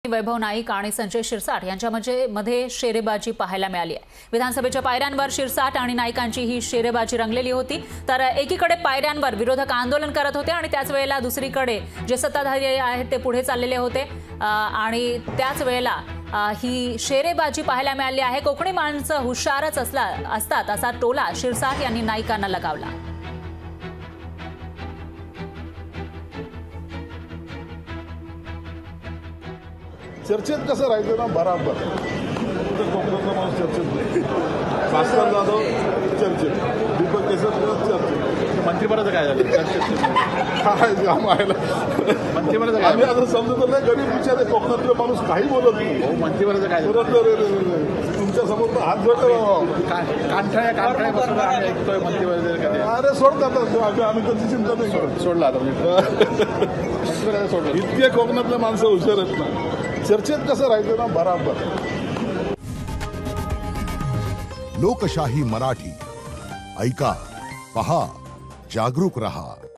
वैभव नाईक आणि संजय शिरसाट यांच्यामध्ये शेरेबाजी पाहायला मिळाली आहे। विधानसभेच्या पायऱ्यांवर शिरसाट आणि नाईकांची ही शेरेबाजी रंगलेली होती। तर एकीकडे पायऱ्यांवर विरोधक आंदोलन करत होते आणि त्याच वेळेला दुसरीकडे जे सत्ताधारी आहेत ते पुढे चाललेले होते आणि त्याच वेळेला ही शेरेबाजी पाहायला मिळाली आहे। कोकणी माणसं हुशारच असतात असा टोला शिरसाट यांनी नाईकांना लगावला। चर्चेत कसं राहायचं ना बराबर कोकणातला माणूस चर्चेत नाही। भास्कर जाधव चर्चेत, दीपक केसरकर चर्चेत, मंत्रिपदाचं काय झालं काय व्हायला मंत्रिपदाचं काय आम्ही आता समजत नाही। गरीब विचार कोकणातले माणूस काही बोलत नाही। मंत्रिपदाचं काय तुमच्या समोर हात जोडले कांठाळ्या बसून आम्ही ऐकतोय मंत्रिपदाचं अरे सोड आता आम्ही त्याची चिंता नाही करत। सोडला आता मंत्रिपदाचं सोडलं। इतके कोकणातले माणसं हुशार आहेत ना, चर्चेत कसं राहायचं ना बराबर। लोकशाही मराठी ऐका, पहा, जागरूक रहा।